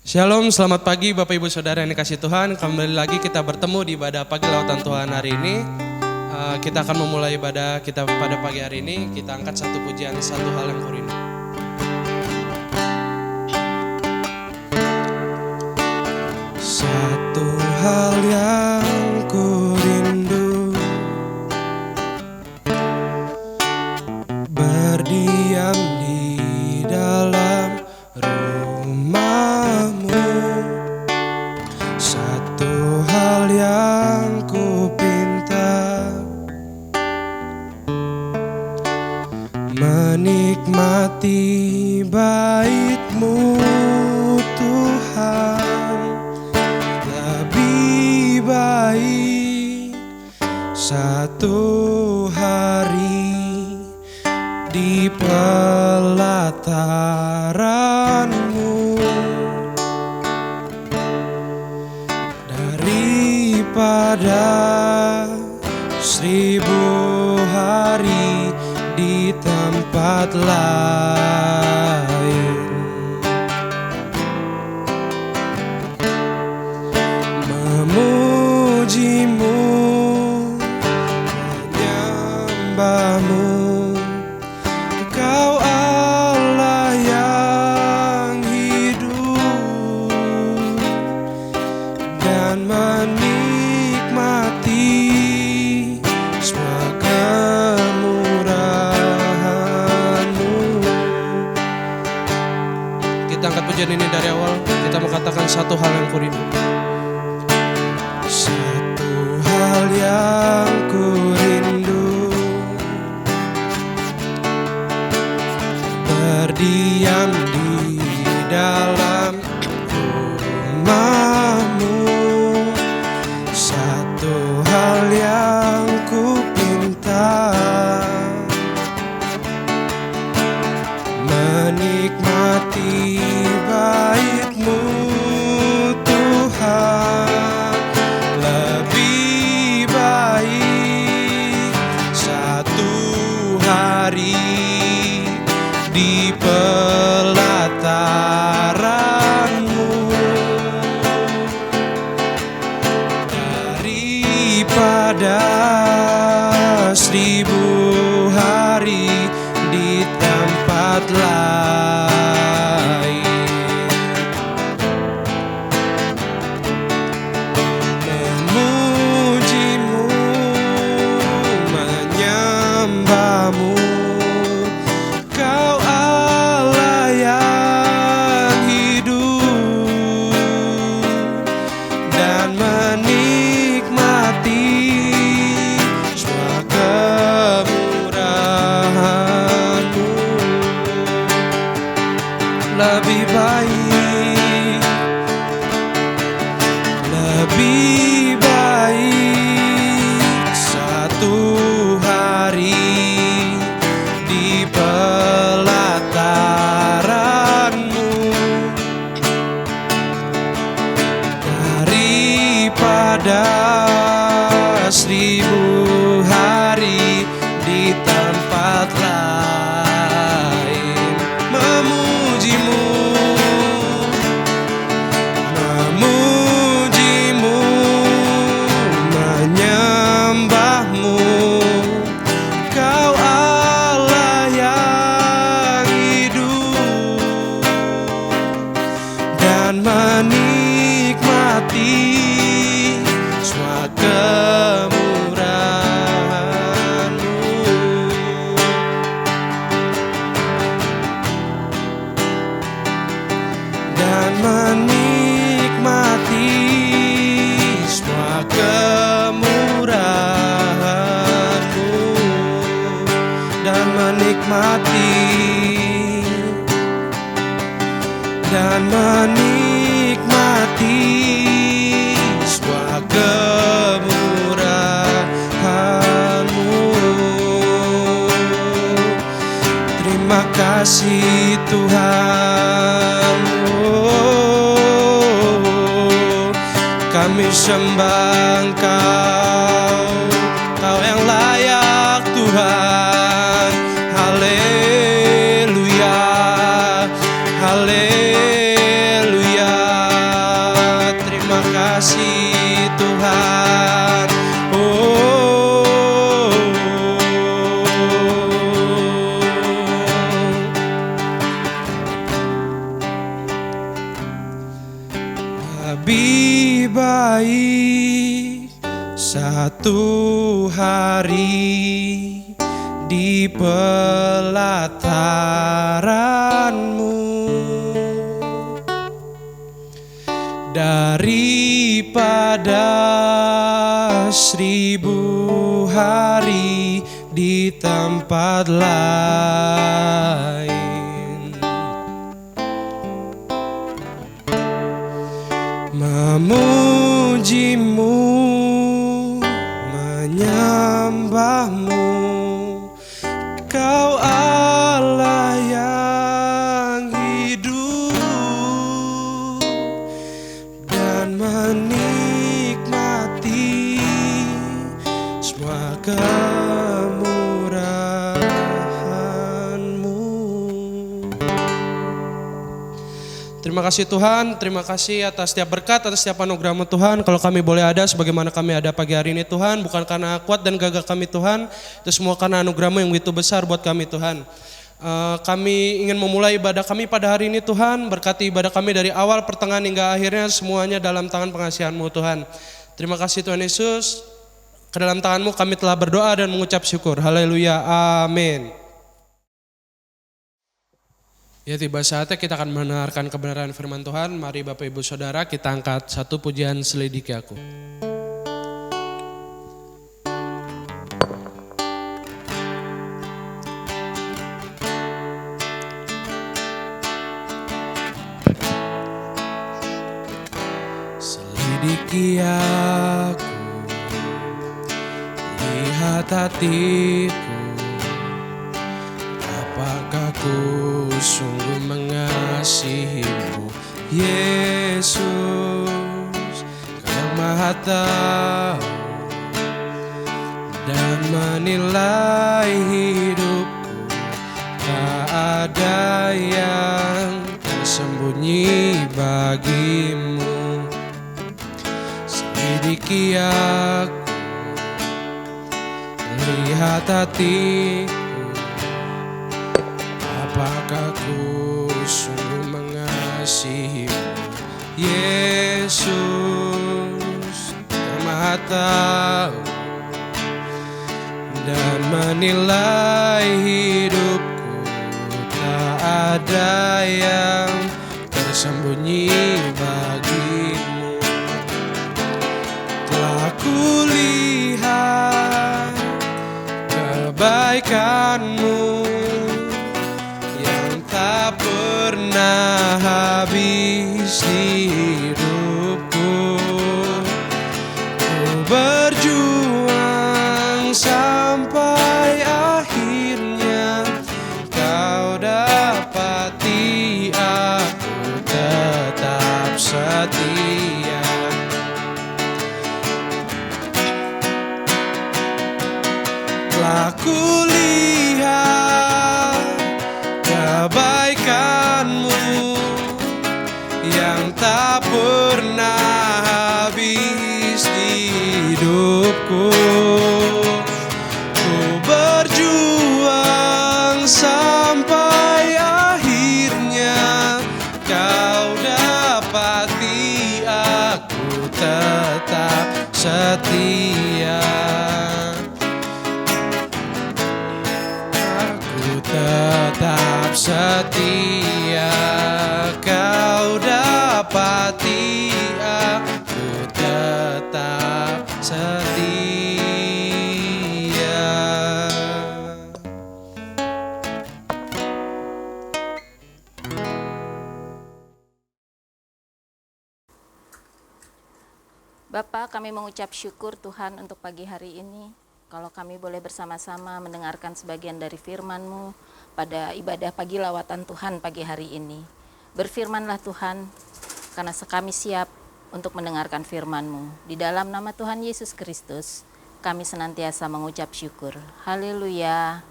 Shalom, selamat pagi Bapak Ibu Saudara yang dikasihi Tuhan. Kembali lagi kita bertemu di ibadah pagi lautan Tuhan hari ini. Kita akan memulai ibadah kita pada pagi hari ini. Kita angkat satu pujian, satu hal yang kurindu. Satu hal yang kurindu, berdiam di dalam rumahmu. Satu hal yang kupinta, menikmati bait-Mu Tuhan. Lebih baik satu hari di pelataran-Mu daripada 1000 hari di tempat lain. Memuji-Mu, menyembah-Mu, Engkau Allah yang hidup, dan menikmati semua kemurahan-Mu. Kita angkat pujian ini dari awal. Kita mau katakan satu hal yang kurindu. Satu hal yang kurindu, berdiam di dalam rumah-Mu. Satu hal yang kupinta, menikmati bait-Mu Tuhan. Lebih baik satu hari di pelataran-Mu daripada 1000 hari di tempat lain. Memuji-Mu, menyembah-Mu, Kau Allah yang hidup, dan menikmati semua kemurahan-Mu. Lebih baik, lebih baik satu hari di pelataran-Mu daripada 1000 hari di tempat lain. Memuji-Mu, memuji-Mu, menyembah-Mu, Kau Allah yang hidup, dan menikmati semua kemurahan-Mu. Dan menikmati semua kemurahan-Mu, dan menikmati, dan menikmati semua kemurahan-Mu. Terima kasih Tuhan, kami sembah Engkau, Kau yang layak Tuhan. Haleluya, haleluya. lebih baik satu hari di pelataranmu daripada 1000 hari di tempat lain. Memujimu, menyembahmu, Kau Allah yang hidup, dan menikmati semua kemurahan-Mu. Terima kasih Tuhan, terima kasih atas setiap berkat, atas setiap anugerah-Mu Tuhan. Kalau kami boleh ada sebagaimana kami ada pagi hari ini Tuhan, bukan karena kuat dan gagah kami Tuhan, itu semua karena anugerah-Mu yang begitu besar buat kami Tuhan. Kami ingin memulai ibadah kami pada hari ini Tuhan, berkati ibadah kami dari awal, pertengahan hingga akhirnya semuanya dalam tangan pengasihan-Mu Tuhan. Terima kasih Tuhan Yesus, ke dalam tangan-Mu kami telah berdoa dan mengucap syukur. Haleluya, amin. Ya, tiba saatnya kita akan mendengarkan kebenaran firman Tuhan. Mari Bapak Ibu Saudara kita angkat satu pujian Selidiki Aku. Selidiki aku, lihat hatiku, apakah ku sungguh mengasihi-Mu, Yesus, Kau yang Maha Tahu dan menilai hidupku. Tak ada yang tersembunyi bagi-Mu. Selidiki aku, lihat hatiku, apakah ku sungguh mengasihi-Mu, Yesus, Yang Maha Tahu dan menilai hidupku. Tak ada yang tersembunyi bagi-Mu. Telah kulihat kebaikan-Mu tak pernah habis di hidupku. Ku berjuang sampai akhirnya Kau dapati aku tetap setia. Telah kulihat kebaikan-Mu yang tak pernah habis di hidupku. Ku berjuang sampai akhirnya Kau dapati aku tetap setia. Tetap setia, Kau dapati aku tetap setia. Bapak, kami mengucap syukur Tuhan untuk pagi hari ini. Kalau kami boleh bersama-sama mendengarkan sebagian dari firman-Mu pada ibadah pagi lawatan Tuhan pagi hari ini. Berfirmanlah Tuhan, karena kami siap untuk mendengarkan firman-Mu. Di dalam nama Tuhan Yesus Kristus, kami senantiasa mengucap syukur. Haleluya,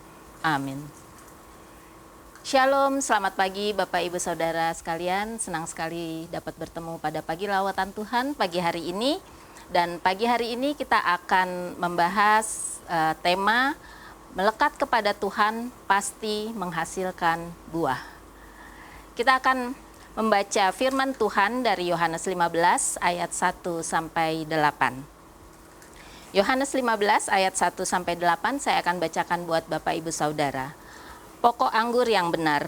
amin. Shalom, selamat pagi Bapak Ibu Saudara sekalian. Senang sekali dapat bertemu pada pagi lawatan Tuhan pagi hari ini. Dan pagi hari ini kita akan membahas tema melekat kepada Tuhan pasti menghasilkan buah. Kita akan membaca firman Tuhan dari Yohanes 15 ayat 1 sampai 8. Yohanes 15 ayat 1 sampai 8 saya akan bacakan buat Bapak Ibu Saudara. Pokok anggur yang benar.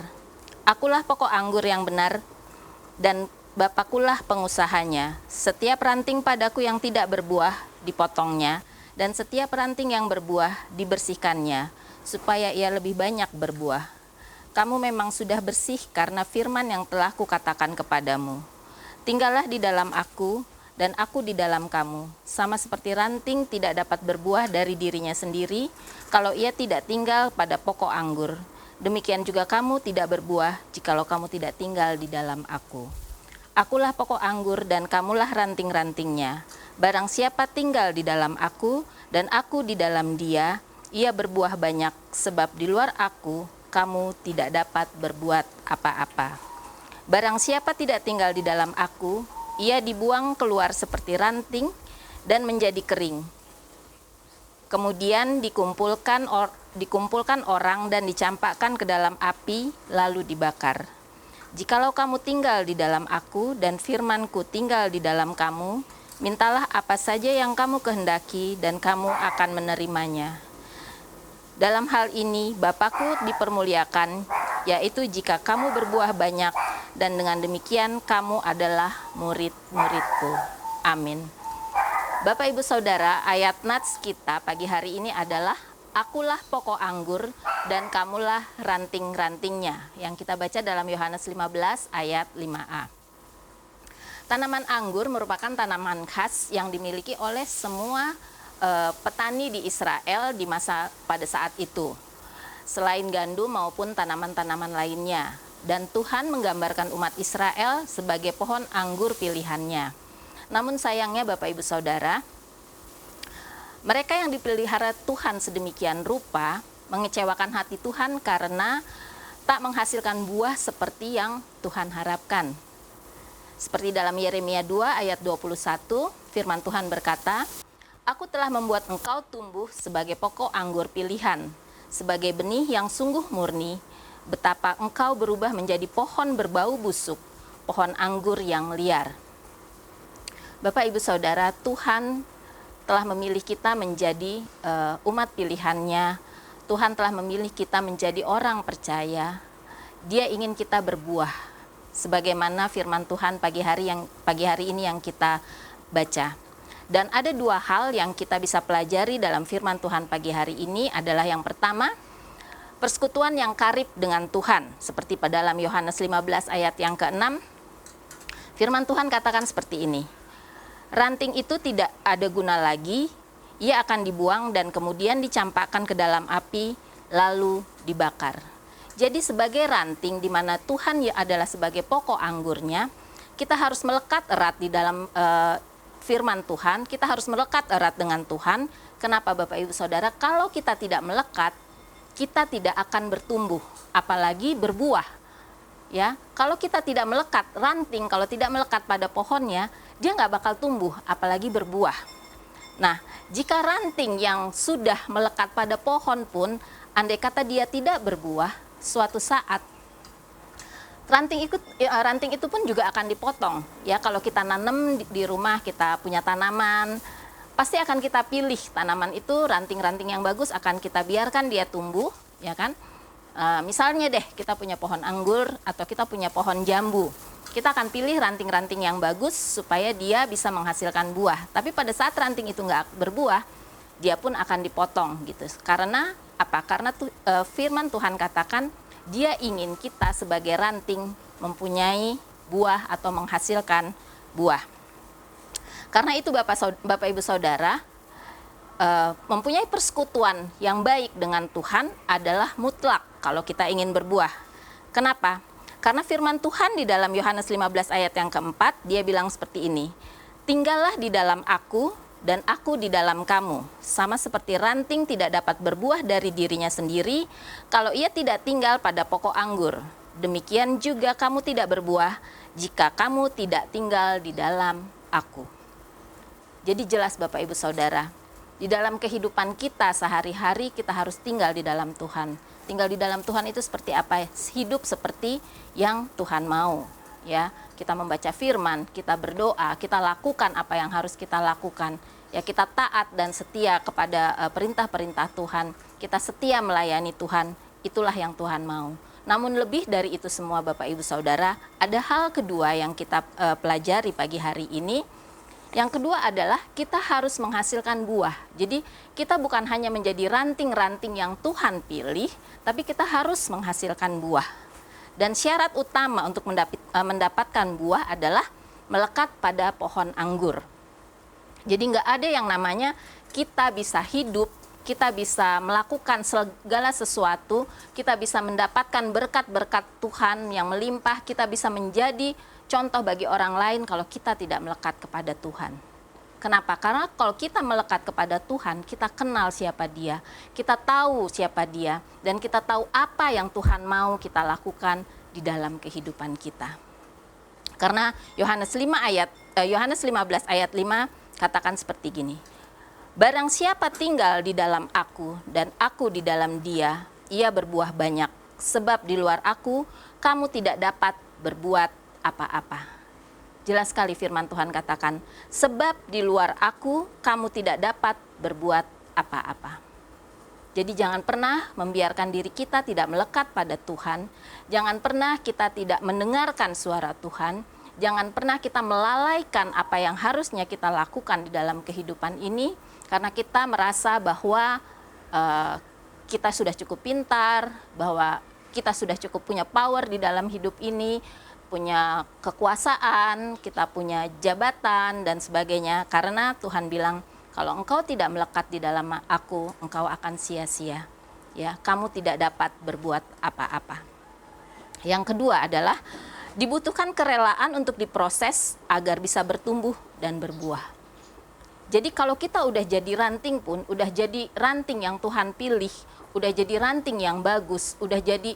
Akulah pokok anggur yang benar dan Bapakulah pengusahanya. Setiap ranting padaku yang tidak berbuah dipotongnya, dan setiap ranting yang berbuah dibersihkannya, supaya ia lebih banyak berbuah. Kamu memang sudah bersih karena firman yang telah kukatakan kepadamu. Tinggallah di dalam aku, dan aku di dalam kamu. Sama seperti ranting tidak dapat berbuah dari dirinya sendiri, kalau ia tidak tinggal pada pokok anggur. Demikian juga kamu tidak berbuah, jikalau kamu tidak tinggal di dalam aku. Akulah pokok anggur dan kamulah ranting-rantingnya. Barang siapa tinggal di dalam aku dan aku di dalam dia, ia berbuah banyak, sebab di luar aku kamu tidak dapat berbuat apa-apa. Barang siapa tidak tinggal di dalam aku, ia dibuang keluar seperti ranting dan menjadi kering. Kemudian dikumpulkan orang dan dicampakkan ke dalam api, lalu dibakar. Jikalau kamu tinggal di dalam aku dan firmanku tinggal di dalam kamu, mintalah apa saja yang kamu kehendaki dan kamu akan menerimanya. Dalam hal ini Bapakku dipermuliakan, yaitu jika kamu berbuah banyak, dan dengan demikian kamu adalah murid-muridku. Amin. Bapak Ibu Saudara, ayat nats kita pagi hari ini adalah Akulah pokok anggur dan kamulah ranting-rantingnya, yang kita baca dalam Yohanes 15 ayat 5a. Tanaman anggur merupakan tanaman khas yang dimiliki oleh semua petani di Israel di pada saat itu, selain gandum maupun tanaman-tanaman lainnya. Dan Tuhan menggambarkan umat Israel sebagai pohon anggur pilihannya. Namun sayangnya Bapak Ibu Saudara, mereka yang dipelihara Tuhan sedemikian rupa mengecewakan hati Tuhan karena tak menghasilkan buah seperti yang Tuhan harapkan. Seperti dalam Yeremia 2 ayat 21, firman Tuhan berkata, Aku telah membuat engkau tumbuh sebagai pokok anggur pilihan, sebagai benih yang sungguh murni, betapa engkau berubah menjadi pohon berbau busuk, pohon anggur yang liar. Bapak Ibu Saudara, Tuhan telah memilih kita menjadi umat pilihannya. Tuhan telah memilih kita menjadi orang percaya. Dia ingin kita berbuah, sebagaimana firman Tuhan pagi hari ini yang kita baca. Dan ada dua hal yang kita bisa pelajari dalam firman Tuhan pagi hari ini adalah yang pertama, persekutuan yang karib dengan Tuhan. Seperti pada dalam Yohanes 15 ayat yang ke-6, firman Tuhan katakan seperti ini. Ranting itu tidak ada guna lagi, ia akan dibuang dan kemudian dicampakkan ke dalam api, lalu dibakar. Jadi sebagai ranting di mana Tuhan adalah sebagai pokok anggurnya, kita harus melekat erat di dalam firman Tuhan, kita harus melekat erat dengan Tuhan. Kenapa Bapak Ibu Saudara? Kalau kita tidak melekat, kita tidak akan bertumbuh, apalagi berbuah. Ya, kalau kita tidak melekat, ranting kalau tidak melekat pada pohonnya, dia nggak bakal tumbuh, apalagi berbuah. Nah, jika ranting yang sudah melekat pada pohon pun, andai kata dia tidak berbuah, suatu saat ranting itu pun juga akan dipotong. Ya, kalau kita nanam di rumah, kita punya tanaman, pasti akan kita pilih tanaman itu, ranting-ranting yang bagus akan kita biarkan dia tumbuh, ya kan? Misalnya deh, kita punya pohon anggur atau kita punya pohon jambu. Kita akan pilih ranting-ranting yang bagus supaya dia bisa menghasilkan buah. Tapi pada saat ranting itu nggak berbuah, dia pun akan dipotong gitu. Karena apa? Karena firman Tuhan katakan dia ingin kita sebagai ranting mempunyai buah atau menghasilkan buah. Karena itu Bapak Ibu Saudara, mempunyai persekutuan yang baik dengan Tuhan adalah mutlak kalau kita ingin berbuah. Kenapa? Karena firman Tuhan di dalam Yohanes 15 ayat yang keempat, dia bilang seperti ini, Tinggallah di dalam aku dan aku di dalam kamu. Sama seperti ranting tidak dapat berbuah dari dirinya sendiri kalau ia tidak tinggal pada pokok anggur. Demikian juga kamu tidak berbuah jika kamu tidak tinggal di dalam aku. Jadi jelas Bapak Ibu Saudara, di dalam kehidupan kita sehari-hari kita harus tinggal di dalam Tuhan. Tinggal di dalam Tuhan itu seperti apa? Hidup seperti yang Tuhan mau. ya. Kita membaca firman, kita berdoa, kita lakukan apa yang harus kita lakukan. Ya, kita taat dan setia kepada perintah-perintah Tuhan. Kita setia melayani Tuhan, itulah yang Tuhan mau. Namun lebih dari itu semua Bapak Ibu Saudara, ada hal kedua yang kita pelajari pagi hari ini. Yang kedua adalah kita harus menghasilkan buah. Jadi kita bukan hanya menjadi ranting-ranting yang Tuhan pilih, tapi kita harus menghasilkan buah. Dan syarat utama untuk mendapatkan buah adalah melekat pada pohon anggur. Jadi nggak ada yang namanya kita bisa hidup, kita bisa melakukan segala sesuatu, kita bisa mendapatkan berkat-berkat Tuhan yang melimpah, kita bisa menjadi contoh bagi orang lain kalau kita tidak melekat kepada Tuhan. Kenapa? Karena kalau kita melekat kepada Tuhan, kita kenal siapa Dia, kita tahu siapa Dia, dan kita tahu apa yang Tuhan mau kita lakukan di dalam kehidupan kita. Karena Yohanes 15 ayat 5 katakan seperti gini. Barang siapa tinggal di dalam aku dan aku di dalam dia, ia berbuah banyak. Sebab di luar aku, kamu tidak dapat berbuat apa-apa. Jelas sekali firman Tuhan katakan, sebab di luar aku, kamu tidak dapat berbuat apa-apa. Jadi jangan pernah membiarkan diri kita tidak melekat pada Tuhan. Jangan pernah kita tidak mendengarkan suara Tuhan. Jangan pernah kita melalaikan apa yang harusnya kita lakukan di dalam kehidupan ini. Karena kita merasa bahwa kita sudah cukup pintar, bahwa kita sudah cukup punya power di dalam hidup ini, punya kekuasaan, kita punya jabatan dan sebagainya. Karena Tuhan bilang, kalau engkau tidak melekat di dalam aku, engkau akan sia-sia. Ya, kamu tidak dapat berbuat apa-apa. Yang kedua adalah dibutuhkan kerelaan untuk diproses agar bisa bertumbuh dan berbuah. Jadi kalau kita udah jadi ranting pun, udah jadi ranting yang Tuhan pilih, udah jadi ranting yang bagus, udah jadi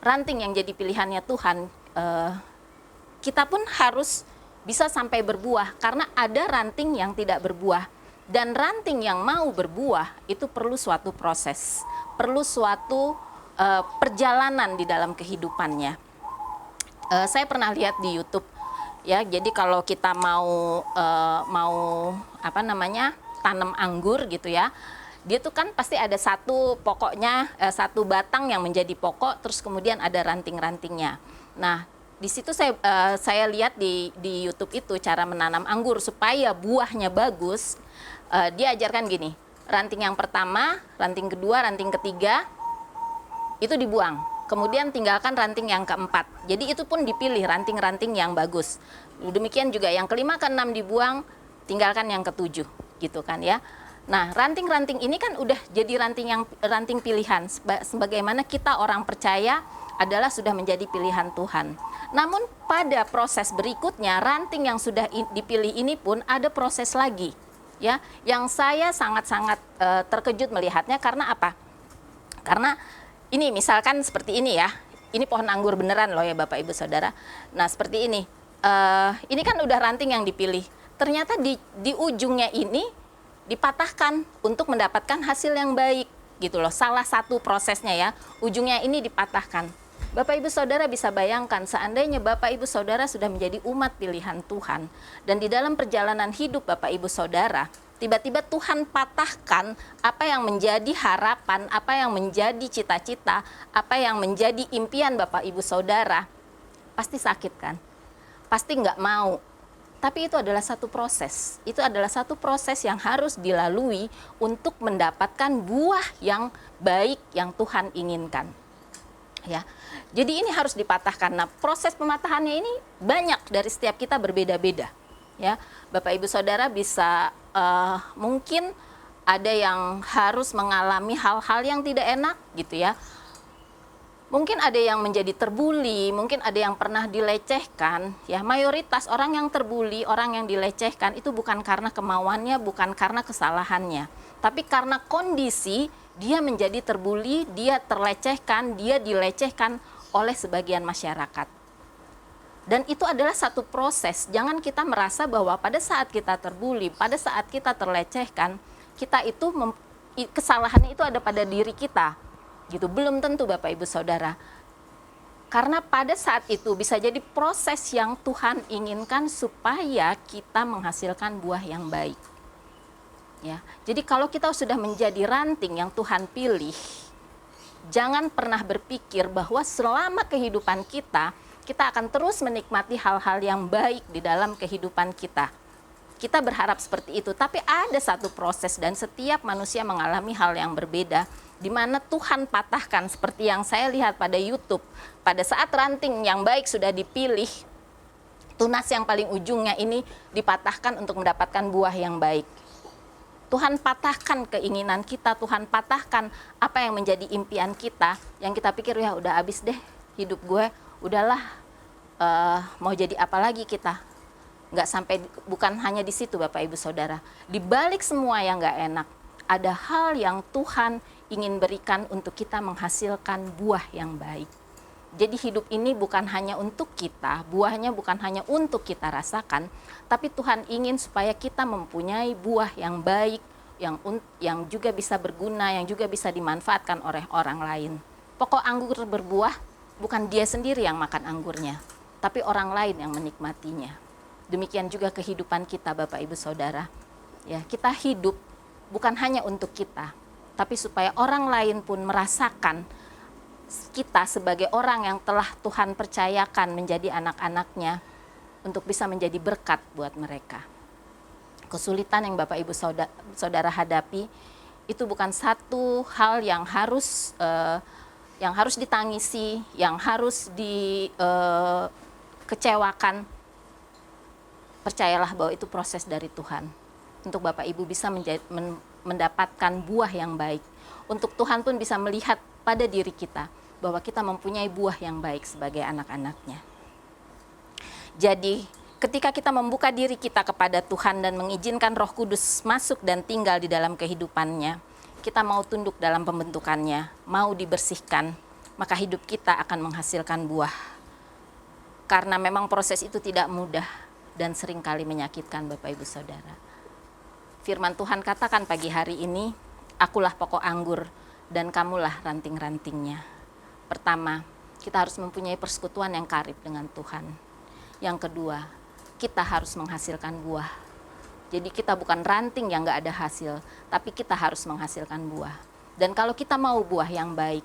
ranting yang jadi pilihannya Tuhan, kita pun harus bisa sampai berbuah, karena ada ranting yang tidak berbuah. Dan ranting yang mau berbuah itu perlu suatu proses, perlu suatu perjalanan di dalam kehidupannya. Saya pernah lihat di YouTube, ya, jadi kalau kita mau tanam anggur gitu ya, dia tuh kan pasti ada satu pokoknya, satu batang yang menjadi pokok, terus kemudian ada ranting-rantingnya. Nah, di situ saya lihat di YouTube itu cara menanam anggur supaya buahnya bagus. Dia ajarkan gini, ranting yang pertama, ranting kedua, ranting ketiga itu dibuang. Kemudian tinggalkan ranting yang keempat. Jadi itu pun dipilih ranting-ranting yang bagus. Demikian juga yang kelima, keenam dibuang, tinggalkan yang ketujuh, gitu kan ya. Nah, ranting-ranting ini kan udah jadi ranting pilihan. Sebagaimana kita orang percaya adalah sudah menjadi pilihan Tuhan. Namun pada proses berikutnya, ranting yang sudah dipilih ini pun ada proses lagi, ya. Yang saya sangat-sangat terkejut melihatnya karena apa? Karena ini misalkan seperti ini ya, ini pohon anggur beneran loh ya Bapak Ibu Saudara. Nah seperti ini kan udah ranting yang dipilih. Ternyata di ujungnya ini dipatahkan untuk mendapatkan hasil yang baik gitu loh. Salah satu prosesnya ya, ujungnya ini dipatahkan. Bapak Ibu Saudara bisa bayangkan seandainya Bapak Ibu Saudara sudah menjadi umat pilihan Tuhan. Dan di dalam perjalanan hidup Bapak Ibu Saudara, tiba-tiba Tuhan patahkan apa yang menjadi harapan, apa yang menjadi cita-cita, apa yang menjadi impian Bapak Ibu Saudara. Pasti sakit kan? Pasti nggak mau. Tapi itu adalah satu proses. Itu adalah satu proses yang harus dilalui untuk mendapatkan buah yang baik yang Tuhan inginkan. Ya. Jadi ini harus dipatahkan. Nah, proses pematahannya ini banyak dari setiap kita berbeda-beda. Ya, Bapak Ibu Saudara bisa mungkin ada yang harus mengalami hal-hal yang tidak enak gitu ya. Mungkin ada yang menjadi terbuli, mungkin ada yang pernah dilecehkan. Ya, mayoritas orang yang terbuli, orang yang dilecehkan itu bukan karena kemauannya, bukan karena kesalahannya, tapi karena kondisi dia menjadi terbuli, dia terlecehkan, dia dilecehkan oleh sebagian masyarakat. Dan itu adalah satu proses. Jangan kita merasa bahwa pada saat kita terbuli, pada saat kita terlecehkan, kita itu kesalahannya itu ada pada diri kita. Gitu. Belum tentu Bapak Ibu Saudara. Karena pada saat itu bisa jadi proses yang Tuhan inginkan supaya kita menghasilkan buah yang baik. Ya, jadi kalau kita sudah menjadi ranting yang Tuhan pilih, jangan pernah berpikir bahwa selama kehidupan kita akan terus menikmati hal-hal yang baik di dalam kehidupan kita. Kita berharap seperti itu, tapi ada satu proses dan setiap manusia mengalami hal yang berbeda, di mana Tuhan patahkan seperti yang saya lihat pada YouTube. Pada saat ranting yang baik sudah dipilih, tunas yang paling ujungnya ini dipatahkan untuk mendapatkan buah yang baik. Tuhan patahkan keinginan kita, Tuhan patahkan apa yang menjadi impian kita, yang kita pikir ya udah habis deh hidup gue, udahlah mau jadi apa lagi kita. Nggak sampai, bukan hanya di situ Bapak Ibu Saudara. Di balik semua yang nggak enak, ada hal yang Tuhan ingin berikan untuk kita menghasilkan buah yang baik. Jadi hidup ini bukan hanya untuk kita, buahnya bukan hanya untuk kita rasakan, tapi Tuhan ingin supaya kita mempunyai buah yang baik, yang juga bisa berguna, yang juga bisa dimanfaatkan oleh orang lain. Pokok anggur berbuah, bukan dia sendiri yang makan anggurnya, tapi orang lain yang menikmatinya. Demikian juga kehidupan kita Bapak Ibu Saudara. Ya, kita hidup bukan hanya untuk kita, tapi supaya orang lain pun merasakan kita sebagai orang yang telah Tuhan percayakan menjadi anak-anaknya untuk bisa menjadi berkat buat mereka. Kesulitan yang Bapak Ibu Saudara hadapi itu bukan satu hal yang harus ditangisi, yang harus dikecewakan. Percayalah bahwa itu proses dari Tuhan untuk Bapak Ibu bisa mendapatkan buah yang baik. Untuk Tuhan pun bisa melihat pada diri kita bahwa kita mempunyai buah yang baik sebagai anak-anaknya. Jadi ketika kita membuka diri kita kepada Tuhan dan mengizinkan Roh Kudus masuk dan tinggal di dalam kehidupannya, kita mau tunduk dalam pembentukannya, mau dibersihkan, maka hidup kita akan menghasilkan buah. Karena memang proses itu tidak mudah dan seringkali menyakitkan Bapak Ibu Saudara. Firman Tuhan katakan pagi hari ini, akulah pokok anggur dan kamulah ranting-rantingnya. Pertama, kita harus mempunyai persekutuan yang karib dengan Tuhan. Yang kedua, kita harus menghasilkan buah. Jadi kita bukan ranting yang gak ada hasil, tapi kita harus menghasilkan buah. Dan kalau kita mau buah yang baik,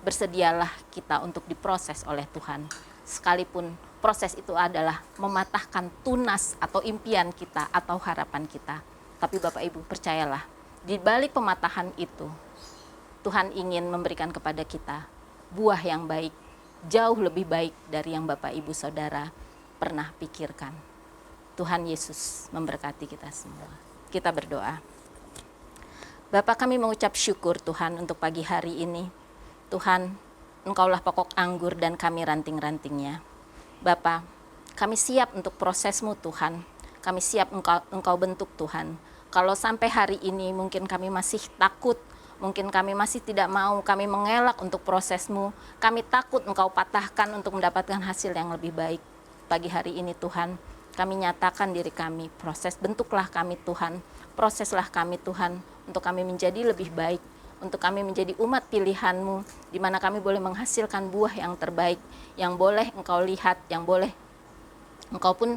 bersedialah kita untuk diproses oleh Tuhan. Sekalipun proses itu adalah mematahkan tunas atau impian kita atau harapan kita. Tapi Bapak Ibu percayalah, di balik pematahan itu, Tuhan ingin memberikan kepada kita buah yang baik, jauh lebih baik dari yang Bapak Ibu Saudara pernah pikirkan. Tuhan Yesus memberkati kita semua. Kita berdoa. Bapa, kami mengucap syukur Tuhan untuk pagi hari ini. Tuhan, Engkaulah pokok anggur dan kami ranting-rantingnya. Bapa, kami siap untuk prosesmu Tuhan. Kami siap Engkau bentuk Tuhan. Kalau sampai hari ini mungkin kami masih takut, mungkin kami masih tidak mau, kami mengelak untuk prosesmu. Kami takut Engkau patahkan untuk mendapatkan hasil yang lebih baik. Pagi hari ini Tuhan, kami nyatakan diri kami, bentuklah kami Tuhan, proseslah kami Tuhan, untuk kami menjadi lebih baik, untuk kami menjadi umat pilihan-Mu, di mana kami boleh menghasilkan buah yang terbaik, yang boleh Engkau lihat, yang boleh Engkau pun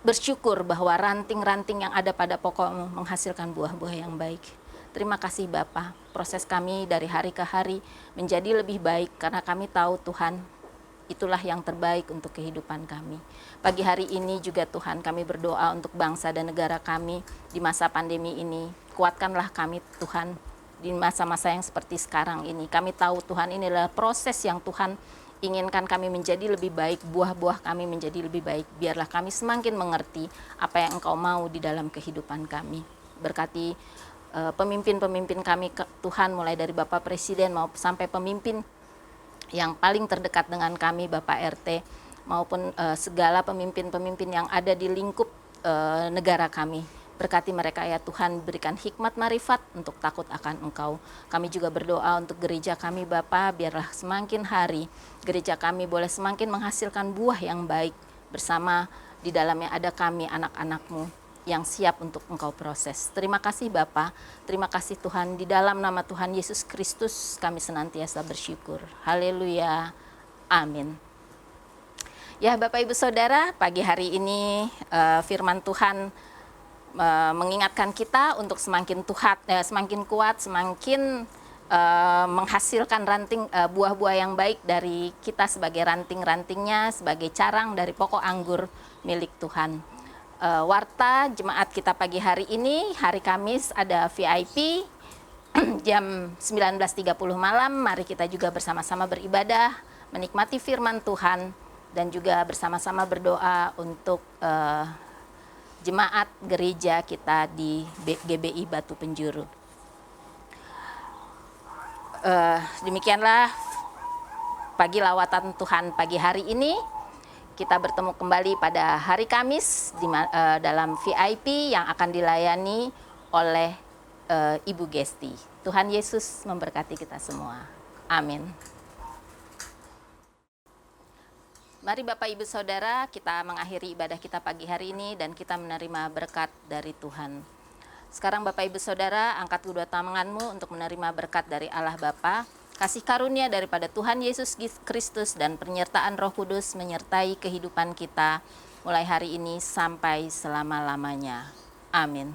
bersyukur bahwa ranting-ranting yang ada pada pokok-Mu menghasilkan buah-buah yang baik. Terima kasih Bapa, proses kami dari hari ke hari menjadi lebih baik, karena kami tahu Tuhan, itulah yang terbaik untuk kehidupan kami. Pagi hari ini juga Tuhan, kami berdoa untuk bangsa dan negara kami di masa pandemi ini. Kuatkanlah kami Tuhan di masa-masa yang seperti sekarang ini. Kami tahu Tuhan, ini adalah proses yang Tuhan inginkan kami menjadi lebih baik, buah-buah kami menjadi lebih baik. Biarlah kami semakin mengerti apa yang Engkau mau di dalam kehidupan kami. Berkati pemimpin-pemimpin kami Tuhan, mulai dari Bapak Presiden maupun sampai pemimpin yang paling terdekat dengan kami, Bapak RT, maupun segala pemimpin-pemimpin yang ada di lingkup negara kami. Berkati mereka ya Tuhan, berikan hikmat marifat untuk takut akan Engkau. Kami juga berdoa untuk gereja kami Bapa, biarlah semakin hari gereja kami boleh semakin menghasilkan buah yang baik. Bersama di dalamnya ada kami anak-anak-Mu. yang siap untuk Engkau proses. Terima kasih Bapa, terima kasih Tuhan, di dalam nama Tuhan Yesus Kristus kami senantiasa bersyukur. Haleluya, amin. Ya Bapak Ibu Saudara, pagi hari ini firman Tuhan mengingatkan kita untuk semakin kuat, semakin menghasilkan ranting buah-buah yang baik dari kita sebagai ranting-rantingnya, sebagai carang dari pokok anggur milik Tuhan. Warta jemaat kita pagi hari ini, hari Kamis ada VIP jam 19.30 malam. Mari kita juga bersama-sama beribadah, menikmati firman Tuhan, dan juga bersama-sama berdoa untuk jemaat gereja kita di GBI Batu Penjuru. Demikianlah pagi lawatan Tuhan pagi hari ini. Kita bertemu kembali pada hari Kamis dalam VIP yang akan dilayani oleh Ibu Gesti. Tuhan Yesus memberkati kita semua. Amin. Mari Bapak Ibu Saudara, kita mengakhiri ibadah kita pagi hari ini dan kita menerima berkat dari Tuhan. Sekarang Bapak Ibu Saudara, angkat kedua tanganmu untuk menerima berkat dari Allah Bapa. Kasih karunia daripada Tuhan Yesus Kristus dan penyertaan Roh Kudus menyertai kehidupan kita mulai hari ini sampai selama-lamanya. Amin.